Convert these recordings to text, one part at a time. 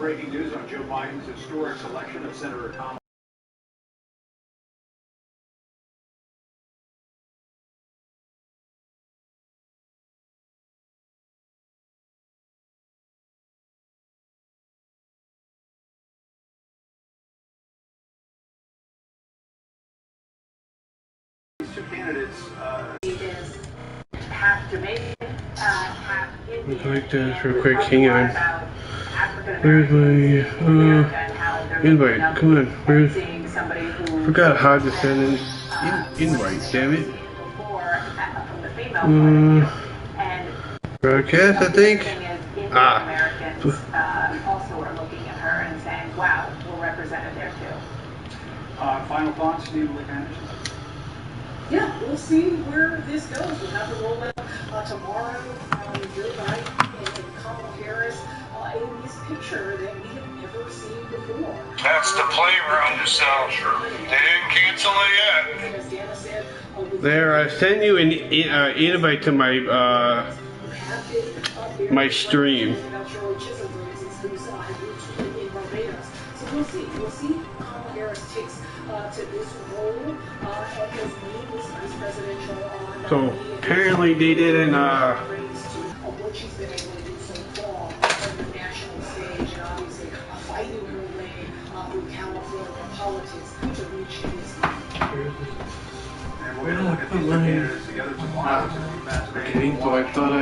breaking news on Joe Biden's historic selection of Senator Kamala. These two candidates have to make let's make this real quick. Hang on. Where's my invite? Come on. Where's? Forgot how to send an invite. Damn it. Broadcast, I think. Americans also are looking at her and saying, "Wow, we're represented there too." Final thoughts, Steve Anderson? Yeah, we'll see where this goes. We'll have the rollout tomorrow. Joe Biden and Kamala Harris in this picture that we have never seen before. That's the playroom, so they didn't cancel it yet. There, I sent you an invite to my my stream. So we'll see Kamala Harris takes to this role as named vice presidential. So apparently they didn't what she's been able to do so far on the national stage, and obviously fighting her way through California politics to reach this. And we're going to look at these two candidates together tomorrow. Okay, so I thought a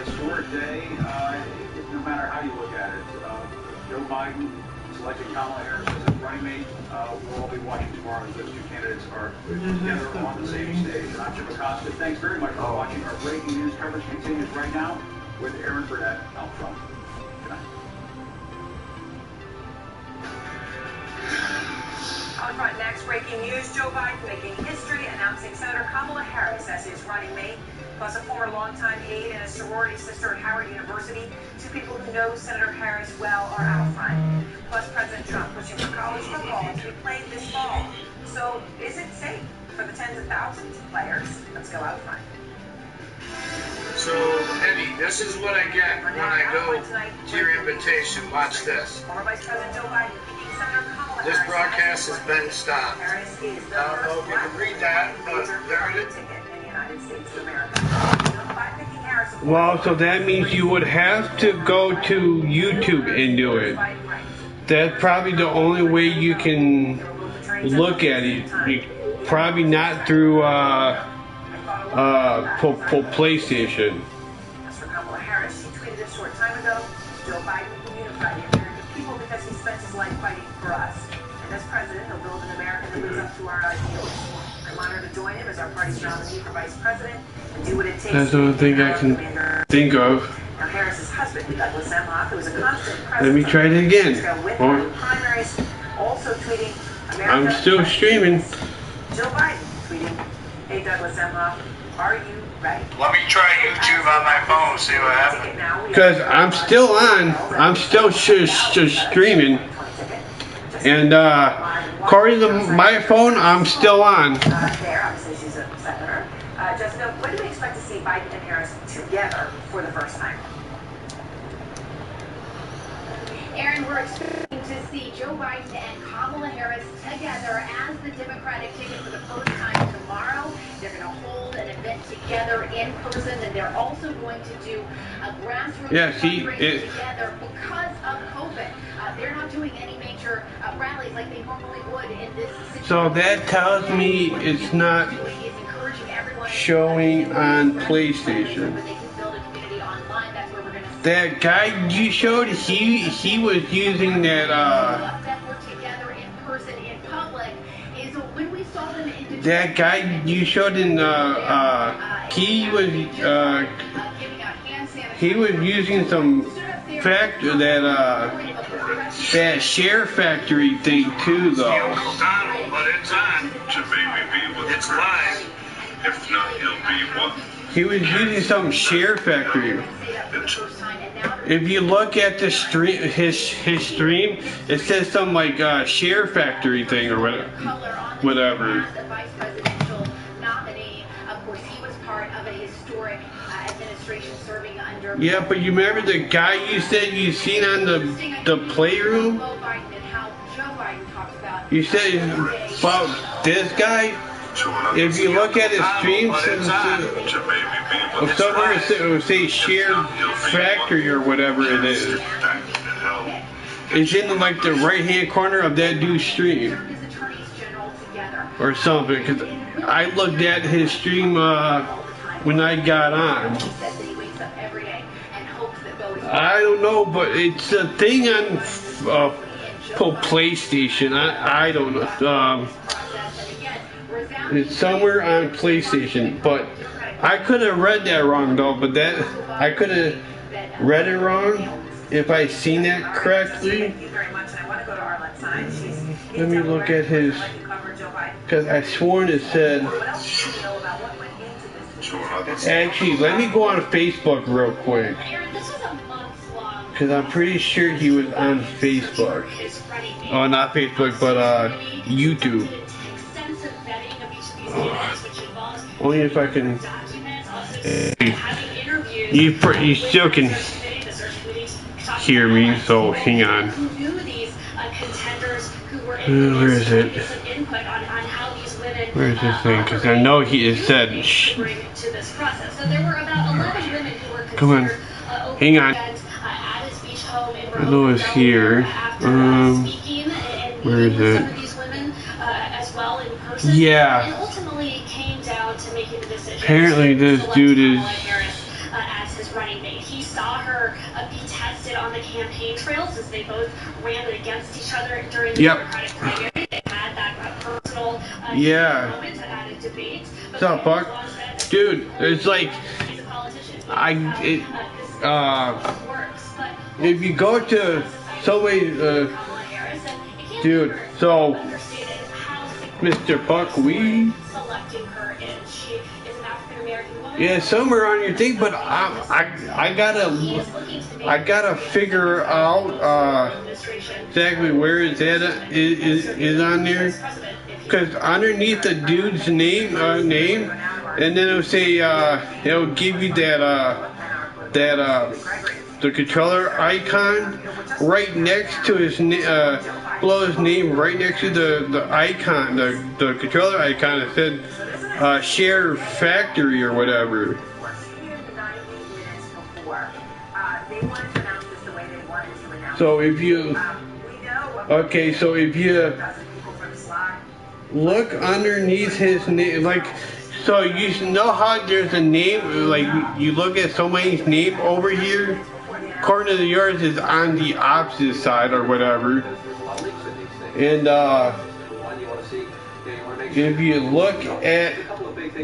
historic day, no matter how you look at it. Joe Biden selecting Kamala Harris as his running mate. We'll all be watching tomorrow as those two candidates are together on the same stage. And I'm Jim Acosta. Thanks very much for watching. Our breaking news coverage continues right now with Aaron Burnett out front. Good night. On front next, breaking news, Joe Biden making history, announcing Senator Kamala Harris as his running mate, plus a former longtime aide and a sorority sister at Howard University. Two people who know Senator Harris well are out front. Plus President Trump pushing for college football to be played this fall. So is it safe for the tens of thousands of players? Let's go out front. So, Eddie, this is what I get when I go to your invitation. Watch this. Former Vice President Joe Biden picking Senator Kamala Harris. This broadcast has been stopped. Harris is the I don't know if you can read that, but there it is. ticket in the United States of America. By picking Harris, well, so that means you would have to go to YouTube and do it. That's probably the only way you can look at it. Probably not through PlayStation. As for Kamala Harris, she tweeted a short time ago, Joe Biden will unify the American people because he spent his life fighting for us. And as president, he'll build an America that lives up to our ideals. I'm honored to join him as our party's nominee for vice president and do what it takes. That's the only thing I can think of. Now, Harris's husband, Douglas Emhoff, who was a constant president. Let me try it again. Primaries, also tweeting, I'm still streaming. Joe Biden tweeting, hey Douglas Emhoff, are you ready? Let me try YouTube on my phone, see what happens. Because I'm still on. I'm still streaming. And according to my phone, I'm still on. There, obviously she's a senator. Jessica, when do we expect to see Biden and Harris together for the first time? Aaron, we're expecting to see Joe Biden and Kamala Harris together as the Democratic ticket for the first time tomorrow. They're going to hold an event together in person, and they're also going to do a grassroots fundraiser together because of COVID. They're not doing any major rallies like they normally would in this situation. So that tells me it's not showing on PlayStation. That guy you showed, he was using that that guy you showed in he was using some factor that share factory thing too though. But it's on to maybe be with it's live. If not, he'll be what? He was using some share factory. If you look at the stream, his stream, it says some like share factory thing or whatever. The vice presidential nominee, of course, he was part of a historic administration serving under Yeah, but you remember the guy you said you seen on the playroom? You said about this guy? If you look at his streams, somewhere it will say shared factory or whatever it is. It's in like the right hand corner of that dude's stream. Or something, because I looked at his stream when I got on. I don't know, but it's a thing on PlayStation. I don't know. It's somewhere on PlayStation, but I could have read that wrong though. But I could have read it wrong if I seen that correctly. Let me look at his, because I sworn it said. Actually, let me go on Facebook real quick, because I'm pretty sure he was on Facebook. Oh, not Facebook, but YouTube. Only if I can. You still can hear me, so hang on. Where is it? Where is this thing? Because I know he has said. Shh. Come on, hang on. I know it's here. Where is it? Yeah. Apparently this dude is. As his running mate. He saw her be tested on the campaign trails as they both ran against each other during the Democratic primary. They had that personal moment at a debate. What's up, Buck? Dude, it's like if you go to somebody, dude, so Mr. Buckwheat. Yeah, somewhere on your thing, but I gotta figure out exactly where is is on there, because underneath the dude's name, and then it'll say it'll give you the controller icon right next to his below his name, right next to the icon, the controller icon. It said share factory or whatever. So if you look underneath his name, like, so you know how there's a name, like you look at somebody's name over here, according to yours is on the opposite side or whatever, and if you look at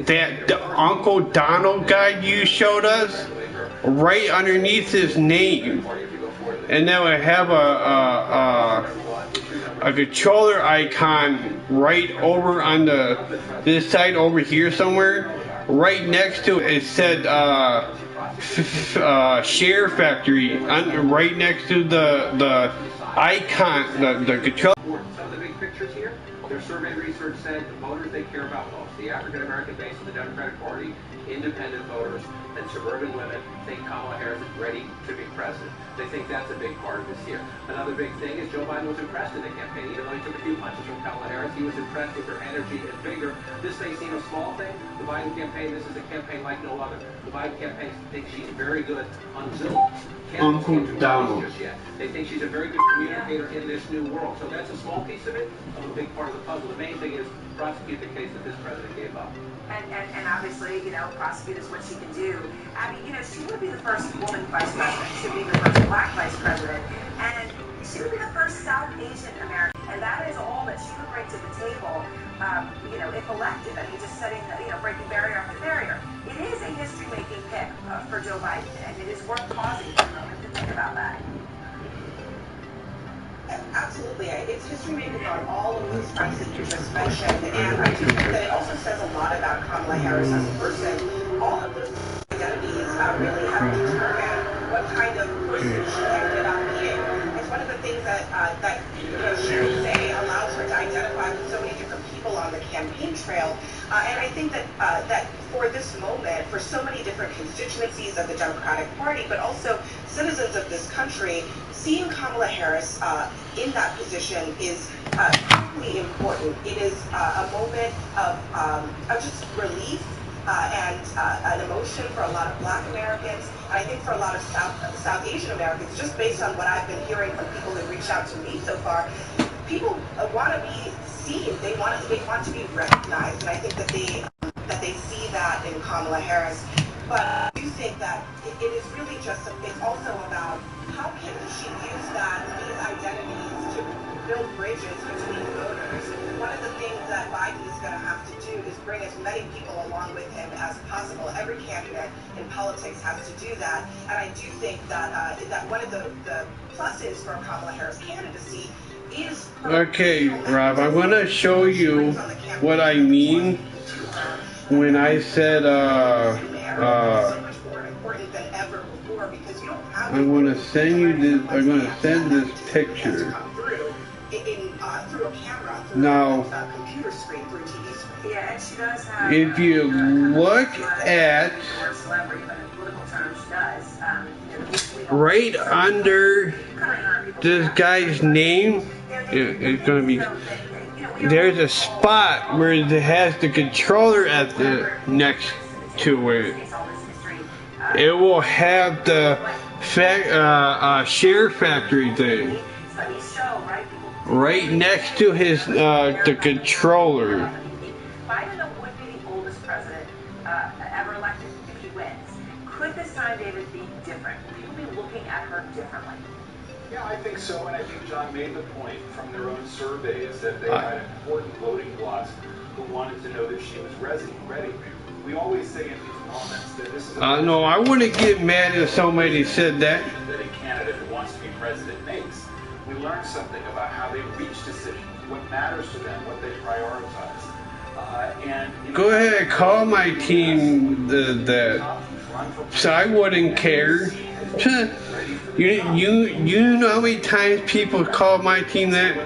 the Uncle Donald guy you showed us, right underneath his name, and then we have a controller icon right over on this side over here somewhere. Right next to it, it said share factory. Right next to the icon, the controller. Some of the big pictures here. Their survey research said the voters they care about most, the African American base of the Democratic Party, independent voters, and suburban women, think Kamala Harris is ready to be president. They think that's a big part of this year. Another big thing is Joe Biden was impressed in the campaign. Even though he took a few punches from Kamala Harris, he was impressed with her energy and vigor. This may seem a small thing. The Biden campaign, this is a campaign like no other. The Biden campaign thinks she's very good on Zoom. Uncle Donald. They think she's a very good communicator in this new world. So that's a small piece of it, of a big part of the puzzle. The main thing is prosecute the case that this president gave up. And obviously, prosecute is what she can do. Abby, she would be the first woman vice president. She would be the first black vice president. And she would be the first South Asian American. And that is all that she would bring to the table, if elected. I mean, just setting, breaking barrier after barrier. It is a history-making pick for Joe Biden, and it is worth pausing for a moment to think about that. Absolutely. It's history-making on all of those fronts that you just mentioned, and I do think that it also says a lot about Kamala Harris as a person. All of those identities really have determined what kind of person she ended up being. It's one of the things that she would say allows her to identify with so many different people on the campaign trail, and I think that for this moment, for so many different constituencies of the Democratic Party, but also citizens of this country, seeing Kamala Harris in that position is really important. It is a moment of just relief and an emotion for a lot of Black Americans, and I think for a lot of South Asian Americans, just based on what I've been hearing from people who reached out to me so far. People want to be seen. They want to be recognized, and I think that they see that in Kamala Harris. But I do think that it is really just it's also about how can she use these identities to build bridges between voters. One of the things that Biden is going to have to do is bring as many people along with him as possible. Every candidate in politics has to do that, and I do think that that one of the pluses for Kamala Harris' candidacy. Okay, Rob, I'm going to show you what I mean when I said, I'm going to send you this, I'm going to send this picture. Now, if you look at right under this guy's name, it's going to be, there's a spot where it has the controller at the next to it. It will have the share factory thing right next to his the controller. Biden would be the oldest president ever elected if he wins. Could this time, David, be different? Will people be looking at her differently? Yeah, I think so, and I think John made the point from their own surveys that they had important voting blocks who wanted to know that she was ready. We always say in these moments that this is no, I wouldn't get mad if somebody said that. That a candidate who wants to be president makes. We learned something about how they reach decisions, what matters to them, what they prioritize. Go ahead, call my team that. So I wouldn't care. You know how many times people call my team that?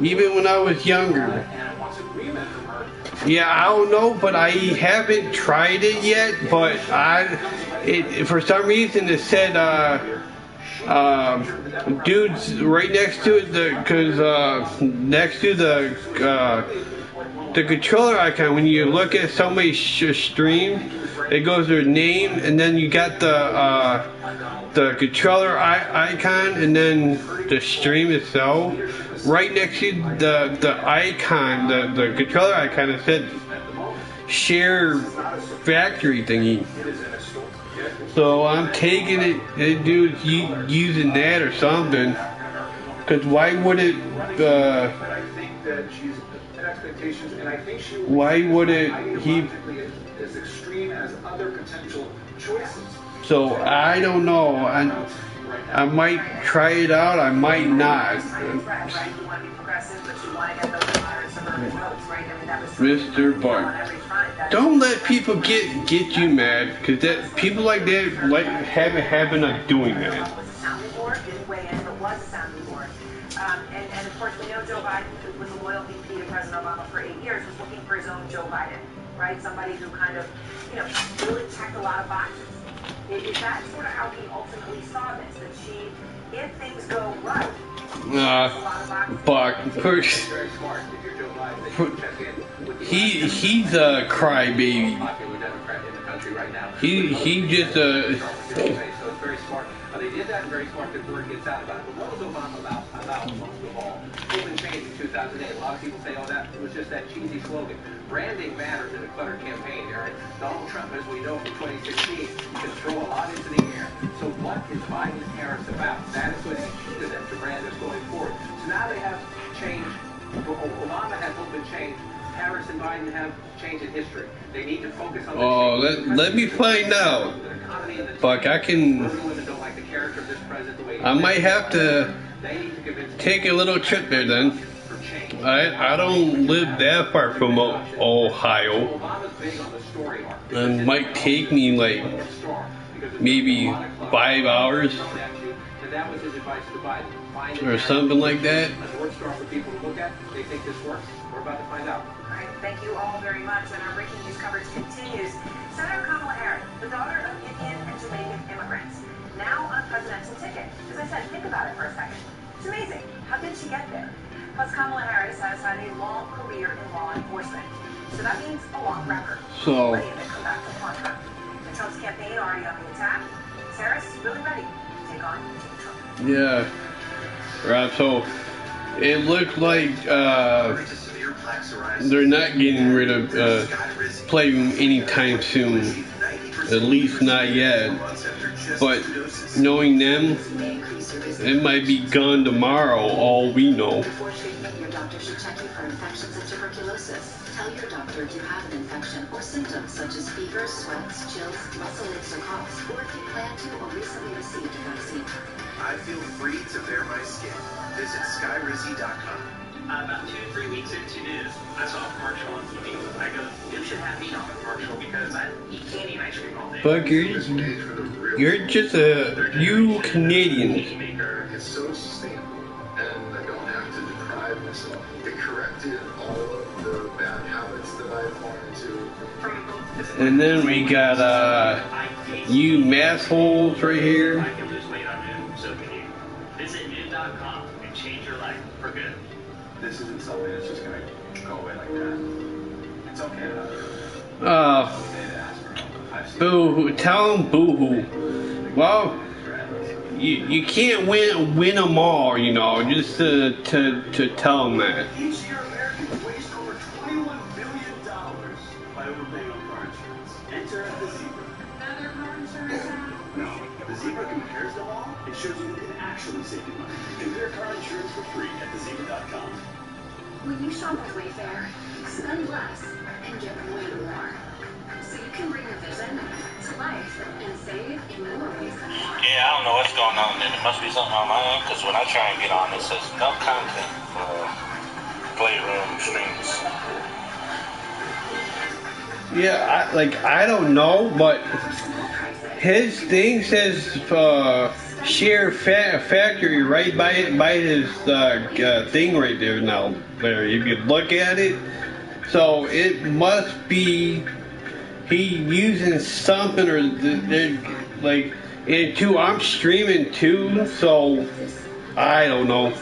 Even when I was younger. Yeah, I don't know, but I haven't tried it yet. But for some reason it said dudes right next to it, because next to the controller icon, when you look at somebody's stream, it goes their name, and then you got the controller icon, and then the stream itself. Right next to the icon, the controller icon, it said share factory thingy. So I'm taking it, dude's using that or something. Because why would it, why would it, as extreme as other potential choices. So I don't know. I might try it out, I might not. Mr. Buck. Don't let people get you mad, because that people like that have a habit of doing that. And of course, we know Joe Biden, who was a loyal VP to President Obama for 8 years, was looking for his own Joe Biden, right? Somebody who kind of, really checked a lot of boxes. Is that sort of how he ultimately saw this? That if things go right, Buck, first, he's a crybaby. He just So it's very smart. They did that very smart because word gets out about it. But what was Obama about most of all? Open change in 2008. A lot of people say, oh, that was just that cheesy slogan. Branding matters in a cluttered campaign, Aaron. Donald Trump, as we know from 2016, can throw a lot into the air. So what is Biden and Harris about? That is going to be key to them to brand this going forward. So now they have change. Obama has open change. Harris and Biden have change in history. They need to focus on the let me find out. Buck, I might have to take a little trip there then. I don't live that far from Ohio. It might take me like maybe 5 hours. And that was his advice to Biden. Find or something like that. A North Star for people to look at. They think this works. We're about to find out. All right, thank you all very much. And our breaking news coverage continues. Senator Kamala Harris, the daughter of Indian and Jamaican immigrants, now on a presidential ticket. As I said, think about it for a second. It's amazing. How did she get there? Plus, Kamala Harris has had a long career in law enforcement. So that means a long record. So, Plenty of it come back to haunt her. The Trump's campaign already on the attack. Is Harris really ready to take on Trump? yeah. Right, so it looks like they're not getting rid of Playroom anytime soon. At least not yet. But knowing them, it might be gone tomorrow, all we know. Before treatment, your doctor should check you for infections and tuberculosis. Tell your doctor if you have an infection or symptoms such as fever, sweats, chills, muscle aches, or coughs, or if you plan to or recently received a vaccine. I feel free to bare my skin. Visit skyrizzy.com. About 2-3 weeks into this, I saw a commercial on TV. I go, you should have me on the commercial because I eat candy and ice cream all day. But you're just you Canadians. It's so sustainable, and I don't have to deprive myself. It corrected all of the bad habits that I fall into. And then we got you massholes right here. I can lose weight on Noom, so can you. Visit Noom.com and change your life for good. This isn't something that's just going to go away like that. It's okay to boo-hoo. Tell them boo-hoo. Well, you can't win them all, you know, just to tell them that. Each year, Americans waste over $21 billion by overpaying on car insurance. Enter at the Zebra. Another car insurance app? No, the Zebra compares them all. It shows you who can actually save you money. Compare car insurance for free at thezebra.com. When you shop with Wayfair, spend less and get way more. So you can bring your vision to life and save in more ways than one. Yeah, I don't know what's going on there. There must be something on my end, because when I try and get on, it says no content for Playroom streams. Yeah, I don't know, but his thing says share factory right by his thing right there now. There, you could look at it. So it must be he using something or like. And too, I'm streaming too, so I don't know.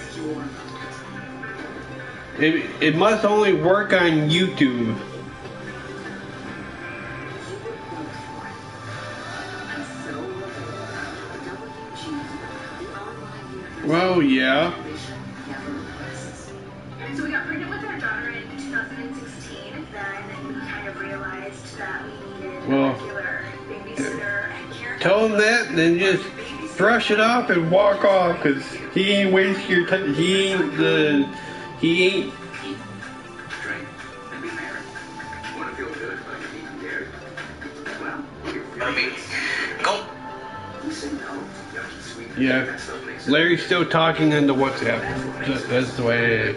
It must only work on YouTube. Well, yeah. So we got pregnant with our daughter in 2016. Then we kind of realized that we needed a regular babysitter and caregiver. Tell him that, and then just brush it off and walk off, cause he ain't waste your time. He ain't. Yeah, Larry's still talking into WhatsApp. That's the way it is.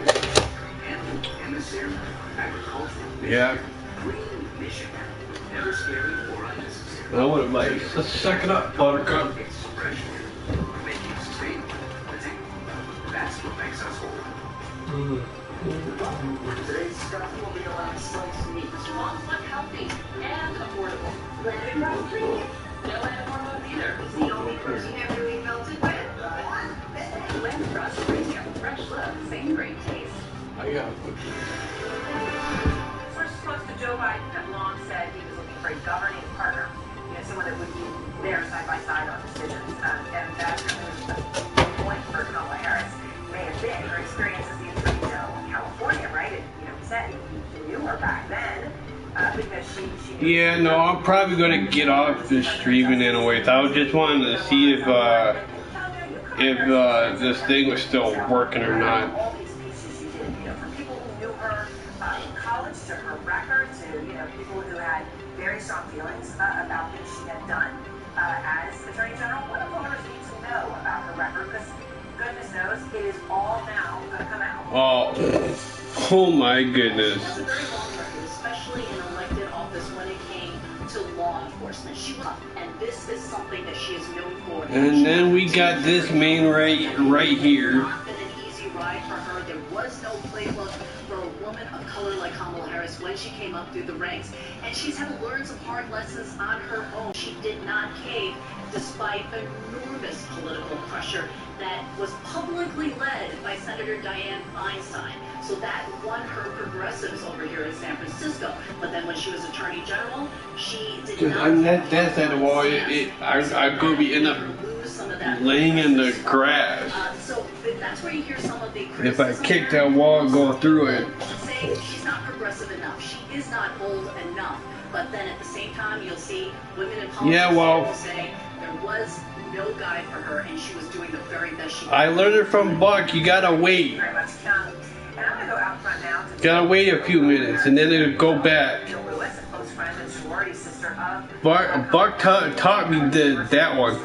Yeah. I would have like, let's suck it up, Buttercup. Today's stuff will be a lot of sliced meat. Moms look healthy and affordable. No hormones either. He's the only person you ever really melted with. Blend Trust brings you a fresh look, same great taste. I got Sources close to Joe Biden have long said he was looking for a governing partner, someone that would be there side by side on decisions. And that was the point for Kamala Harris may have been her experience as the Attorney General of California, right? He said he knew her back then. Because she yeah, no, I'm probably gonna get off this streaming anyways. I was just wanting to see if this thing was still working or not. All these pieces you did, from people who knew her in college to her record to people who had very strong feelings about things she had done as Attorney General. What do voters need to know about her record? Because goodness knows it is all now going to come out. Oh my goodness. Especially in elected office when it came to law enforcement. She was, and this is something that she is known for And then we got this man right here. There was no playbook for a woman of color like Kamala Harris when she came up through the ranks, and she's had to learn some hard lessons on her own. She did not cave despite enormous political pressure that was publicly led by Senator Dianne Feinstein. So that won her progressives over here in San Francisco. But then when she was Attorney General, she did not. That's at the wall. I'm going to be end up laying in the grass. So that's where you hear some of the If I kick that wall and go through it. Say she's not progressive enough. She is not bold enough. But then at the same time, you'll see women in politics say there was no guide for her, and she was doing the very best she could. I learned it from Buck. You gotta wait. And I'm gonna go out front now. Gotta wait a few minutes, and then it'll go back. Lewis, a close friend and sorority sister of Buck taught me that one.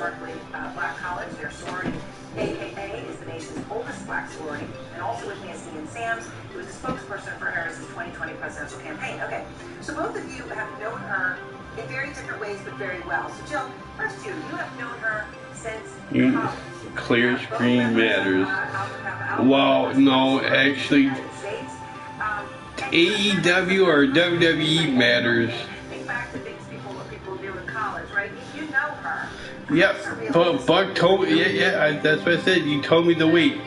Black college, their sorority, AKA, is the nation's oldest black sorority, and also with me is Ian Sams, who is a spokesperson for Harris's 2020 presidential campaign. Okay, so both of you have known her in very different ways, but very well. So Jill, first you have known her since college. Clear screen matters. Well, no, actually, AEW or WWE matters. Think back to things people do in college, right? You know her. Yep, but Buck told me, that's what I said. You told me to wait,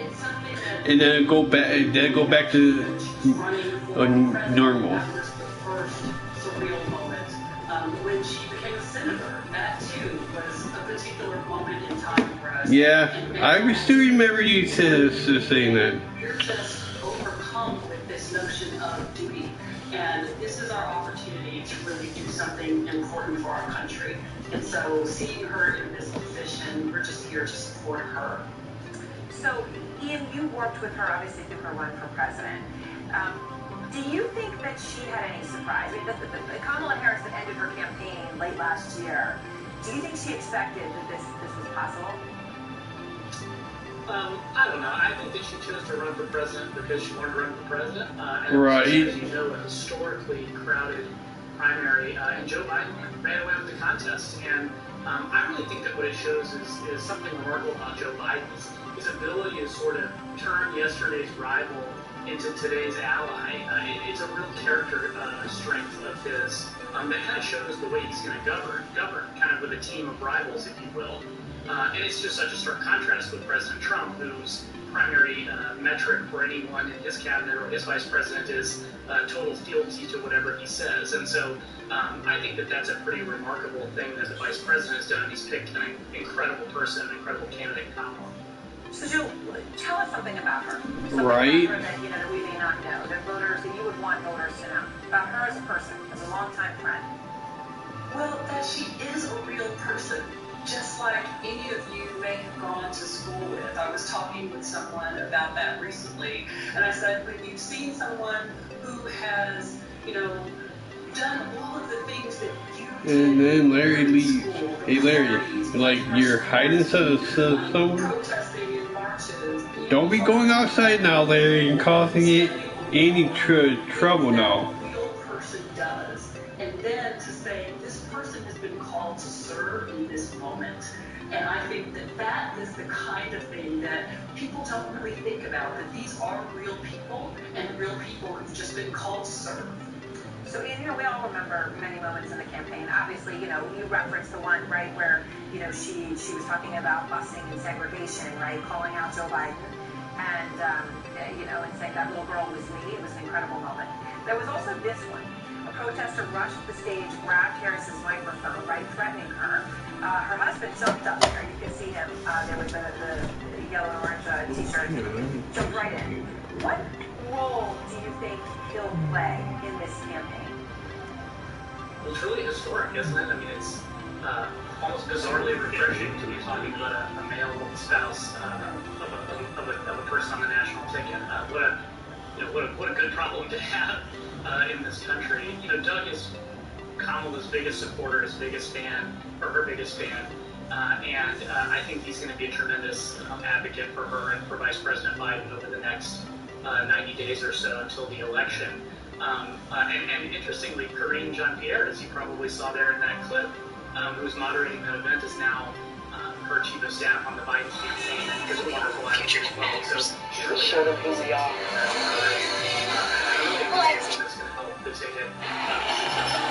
and then go back to normal. When she became a senator, that too was a particular moment in time for us. Yeah, I still remember you saying that. We're just overcome with this notion of duty, and this is our opportunity to really do something important for our country. And so, seeing her in this position, we're just here to support her. So, Ian, you worked with her, obviously, through her run for president. Do you think that she had any surprise? I mean, the Kamala Harris that ended her campaign late last year, do you think she expected that this was possible? I don't know. I think that she chose to run for president because she wanted to run for president. Right. As you know, a historically crowded primary, and Joe Biden ran away with the contest. And I really think that what it shows is something remarkable about Joe Biden, his ability to sort of turn yesterday's rival into today's ally. It's a real character strength of his that kind of shows the way he's going to govern kind of with a team of rivals, if you will. And it's just such a stark contrast with President Trump, whose primary metric for anyone in his cabinet or his vice president is total fealty to whatever he says. And so I think that that's a pretty remarkable thing that the vice president has done. He's picked an incredible person, an incredible candidate, Kamala. So, Jill, tell us something about her. Right. About her that we may not know, that you would want voters to know about her as a person, as a longtime friend. Well, that she is a real person, just like any of you may have gone to school with. I was talking with someone about that recently, and I said, when you've seen someone who has, done all of the things that you did. And then Larry leaves. Hey Larry, like you're hiding somewhere? Don't be going outside now, Larry, and causing any trouble now. Real person does, and then to say this person has been called to serve in this moment, and I think that is the kind of thing that people don't really think about. That these are real people, and real people who've just been called to serve. So, Ian, we all remember many moments in the campaign. Obviously, you referenced the one, right, where, she was talking about busing and segregation, right, calling out Joe Biden, and, and saying that little girl was me. It was an incredible moment. There was also this one. A protester rushed the stage, grabbed Harris's microphone, right, threatening her. Her husband jumped up there. You can see him. There was the yellow and orange T-shirt. Jumped right in. What role do you think he'll play in this campaign? Well, it's really historic, isn't it? I mean, it's almost bizarrely refreshing to be talking about a male spouse of a person on the national ticket. What a good problem to have in this country. Doug is Kamala's biggest supporter, his biggest fan, or her biggest fan. And I think he's going to be a tremendous advocate for her and for Vice President Biden over the next 90 days or so until the election. And interestingly, Karine Jean-Pierre, as you probably saw there in that clip, who's moderating that event, is now her chief of staff on the Biden campaign, and is a wonderful actor as well. So she's really show them who we are. I really think that's going to help the ticket.